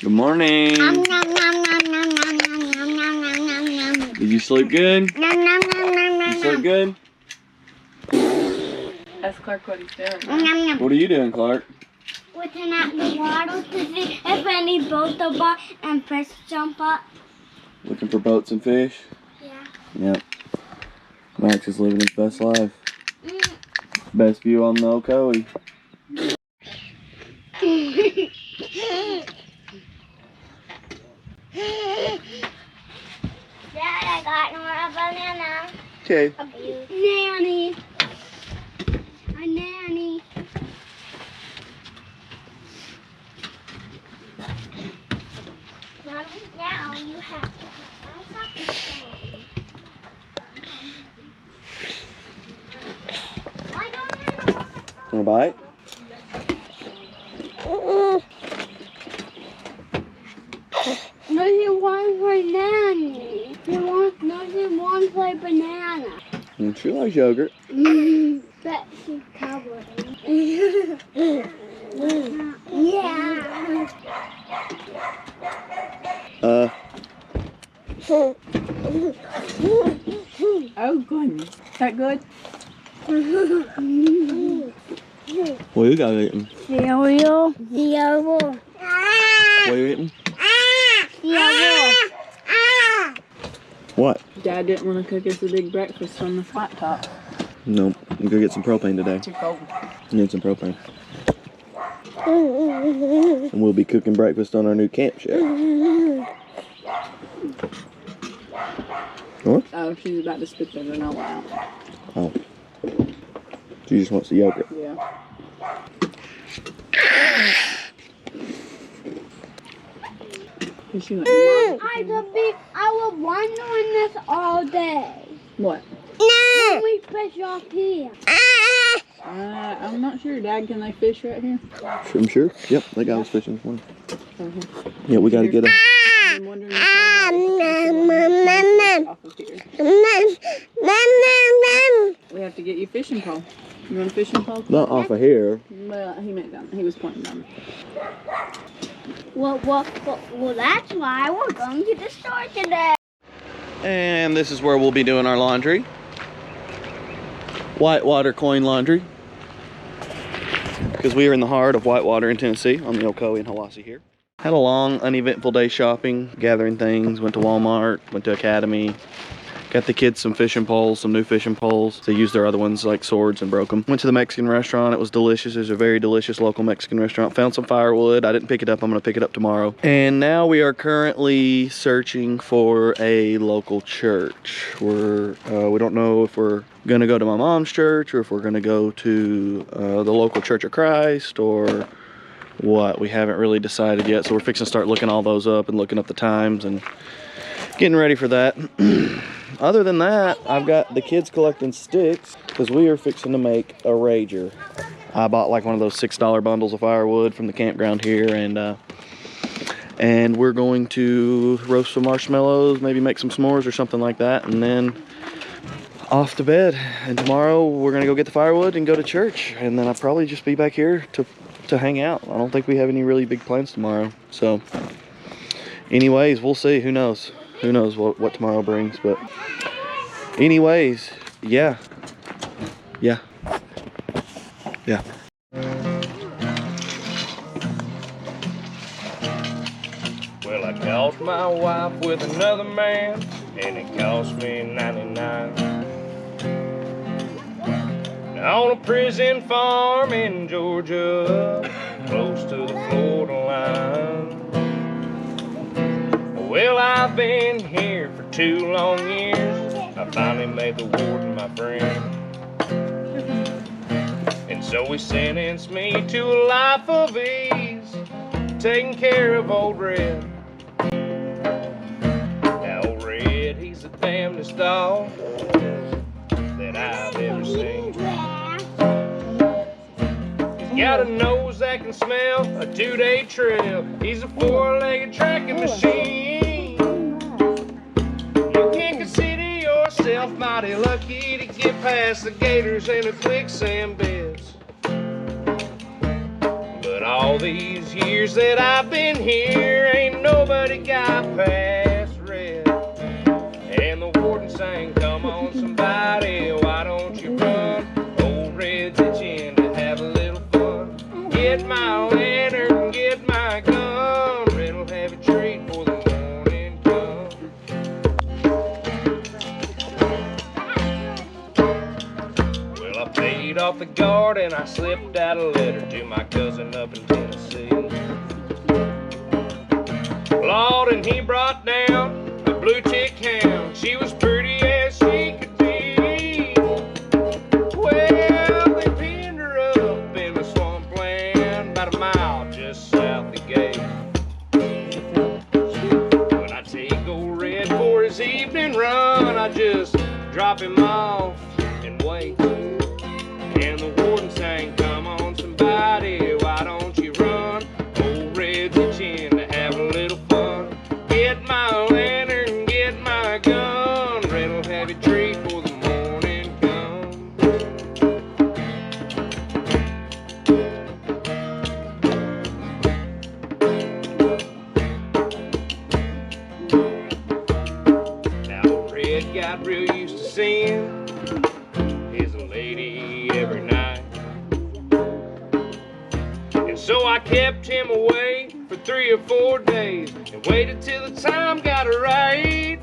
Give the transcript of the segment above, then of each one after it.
Good morning. Did you sleep good? You sleep good? Ask Clark what he's doing. What are you doing, Clark? Looking at the water to see if any boats are by and fish jump up. Looking for boats and fish? Yeah. Yep. Max is living his best life. Best view on the Ocoee. Dad, I got more banana. Okay. A nanny. A nanny. Now you have to Want a bite? No, he wants for nanny. He wants like banana. She likes yogurt. Bet she's covered. Yeah. Oh, goodness. Is that good? What you got eating? Cereal. Cereal. What are you eating? Cereal. What? Dad didn't want to cook us a big breakfast on the flat top. Nope. I'm gonna get some propane today. Too cold. Need some propane. And we'll be cooking breakfast on our new camp chef. What? Oh, she's about to spit the vanilla out. Oh. She just wants the yogurt. Yeah. Is she like, I was wondering this all day. what? Can we fish off here? I'm not sure. Dad, can they fish right here? I'm sure. Yep, that guy was fishing this morning. Uh-huh. Yeah, we gotta get him. I'm wondering if off of here. We have to get you a fishing pole. You want a fishing pole? Not off of here. Well, he meant down. He was pointing down. Well, that's why we're going to the store today. And this is where we'll be doing our laundry. Whitewater coin laundry. Because we are in the heart of Whitewater in Tennessee on the Ocoee and Hiwassee here. Had a long, uneventful day shopping, gathering things, went to Walmart, went to Academy. Got the kids some fishing poles, some new fishing poles. They used their other ones like swords and broke them. Went to the Mexican restaurant. It was delicious. It was a very delicious local Mexican restaurant. Found some firewood. I didn't pick it up. I'm gonna pick it up tomorrow. And now we are currently searching for a local church. We don't know if we're gonna go to my mom's church or if we're gonna go to the local Church of Christ or what. We haven't really decided yet. So we're fixing to start looking all those up and looking up the times and getting ready for that. Other than that, I've got the kids collecting sticks because we are fixing to make a rager. I bought like one of those $6 bundles of firewood from the campground here, and we're going to roast some marshmallows, maybe make some s'mores or something like that, and then off to bed. And tomorrow we're gonna go get the firewood and go to church, and then I'll probably just be back here to hang out. I don't think we have any really big plans tomorrow. So anyways, we'll see. Who knows? Who knows what tomorrow brings, but anyways, yeah. Well, I caught my wife with another man, and it cost me 99. Now on a prison farm in Georgia, close to the Florida line. Well, I've been here for 2 long years. I finally made the warden my friend. And so he sentenced me to a life of ease, taking care of old Red. Now old Red, he's the damnedest dog that I've ever seen. He's got a nose that can smell a 2-day trail. He's a 4-legged tracking machine. You can consider yourself mighty lucky to get past the gators and the quicksand beds. But But all these years that I've been here, ain't nobody got past red. And the warden sang, come on somebody, why don't you run? Old Red's itching to have a little fun. Get my lantern, get my gun, Red'll have a treat for the morning come. Well, I paid off the guard and I slipped out a letter to my cousin up in Tennessee. Lord, and he brought down a blue tick hound. She was pretty as she could be. Well, they pinned her up in the swampland about a mile just south the gate. When I take old Red for his evening run, I just drop him off and wait. And the warden sang, come on somebody, why don't you run? Old Red's itching to have a little fun. Get my lantern, get my gun, Red'll have a treat for the morning come. Now Red got real used to seeing his lady every night, and so I kept him away for 3 or 4 days and waited till the time got right.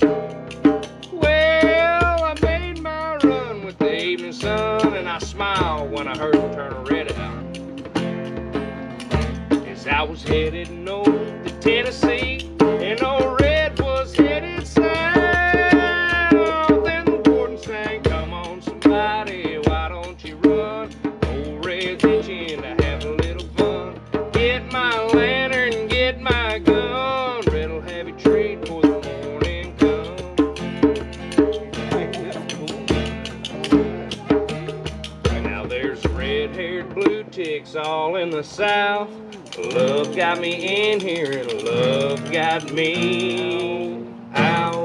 Well, I made my run with the evening sun, and I smiled when I heard him turn a Red out. As I was headed north to Tennessee, and old Red was headed south, and the warden sang, come on somebody, why don't you run? Old Red's itching to have a little fun. Get my lantern, get my gun, Red'll have a treat for the morning come. Now there's red-haired blue ticks all in the south. Love got me in here and love got me out.